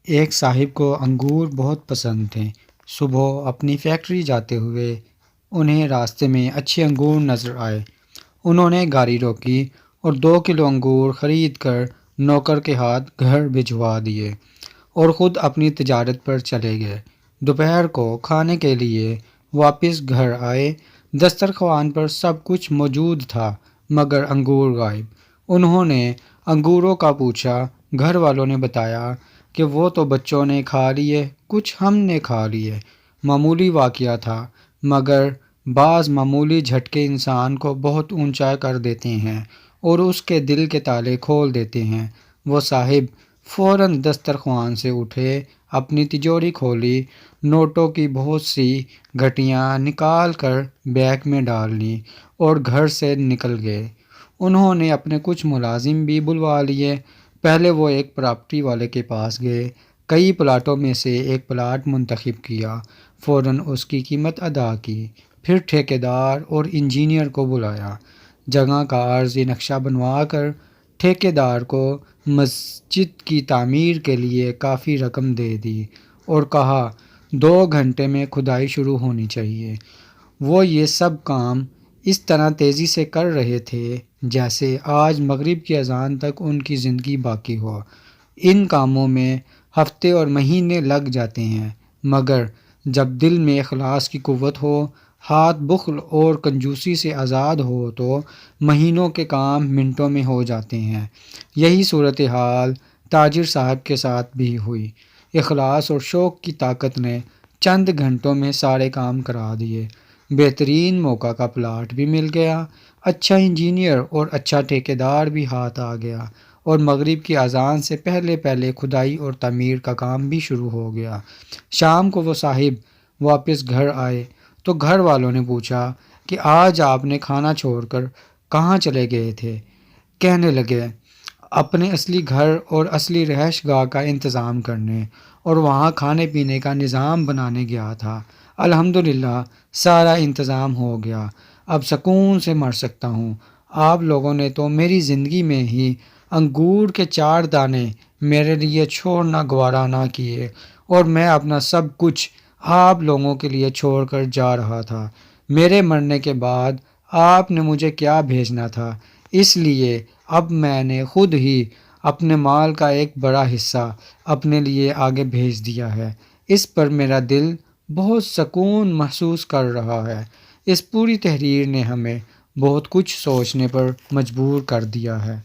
ایک صاحب کو انگور بہت پسند تھے۔ صبح اپنی فیکٹری جاتے ہوئے انہیں راستے میں اچھے انگور نظر آئے۔ انہوں نے گاڑی روکی اور 2 کلو انگور خرید کر نوکر کے ہاتھ گھر بھجوا دیے اور خود اپنی تجارت پر چلے گئے۔ دوپہر کو کھانے کے لیے واپس گھر آئے۔ دسترخوان پر سب کچھ موجود تھا مگر انگور غائب۔ انہوں نے انگوروں کا پوچھا۔ گھر والوں نے بتایا کہ وہ تو بچوں نے کھا لیے، کچھ ہم نے کھا لیے۔ معمولی واقعہ تھا مگر بعض معمولی جھٹکے انسان کو بہت اونچا کر دیتے ہیں اور اس کے دل کے تالے کھول دیتے ہیں۔ وہ صاحب فوراً دسترخوان سے اٹھے، اپنی تجوری کھولی، نوٹوں کی بہت سی گٹھیاں نکال کر بیگ میں ڈال لیں اور گھر سے نکل گئے۔ انہوں نے اپنے کچھ ملازم بھی بلوا لیے۔ پہلے وہ ایک پراپرٹی والے کے پاس گئے، کئی پلاٹوں میں سے ایک پلاٹ منتخب کیا، فوراً اس کی قیمت ادا کی، پھر ٹھیکیدار اور انجینئر کو بلایا، جگہ کا عرضی نقشہ بنوا کر ٹھیکیدار کو مسجد کی تعمیر کے لیے کافی رقم دے دی اور کہا 2 گھنٹے میں کھدائی شروع ہونی چاہیے۔ وہ یہ سب کام اس طرح تیزی سے کر رہے تھے جیسے آج مغرب کی اذان تک ان کی زندگی باقی ہو۔ ان کاموں میں ہفتے اور مہینے لگ جاتے ہیں مگر جب دل میں اخلاص کی قوت ہو، ہاتھ بخل اور کنجوسی سے آزاد ہو تو مہینوں کے کام منٹوں میں ہو جاتے ہیں۔ یہی صورتحال تاجر صاحب کے ساتھ بھی ہوئی۔ اخلاص اور شوق کی طاقت نے چند گھنٹوں میں سارے کام کرا دیے۔ بہترین موقع کا پلاٹ بھی مل گیا، اچھا انجینئر اور اچھا ٹھیکیدار بھی ہاتھ آ گیا اور مغرب کی اذان سے پہلے پہلے کھدائی اور تعمیر کا کام بھی شروع ہو گیا۔ شام کو وہ صاحب واپس گھر آئے تو گھر والوں نے پوچھا کہ آج آپ نے کھانا چھوڑ کر کہاں چلے گئے تھے؟ کہنے لگے اپنے اصلی گھر اور اصلی رہائش گاہ کا انتظام کرنے اور وہاں کھانے پینے کا نظام بنانے گیا تھا۔ الحمدللہ سارا انتظام ہو گیا، اب سکون سے مر سکتا ہوں۔ آپ لوگوں نے تو میری زندگی میں ہی انگور کے 4 دانے میرے لیے چھوڑنا گوارا نہ کیے اور میں اپنا سب کچھ آپ لوگوں کے لیے چھوڑ کر جا رہا تھا۔ میرے مرنے کے بعد آپ نے مجھے کیا بھیجنا تھا، اس لیے اب میں نے خود ہی اپنے مال کا ایک بڑا حصہ اپنے لیے آگے بھیج دیا ہے۔ اس پر میرا دل بہت سکون محسوس کر رہا ہے۔ اس پوری تحریر نے ہمیں بہت کچھ سوچنے پر مجبور کر دیا ہے۔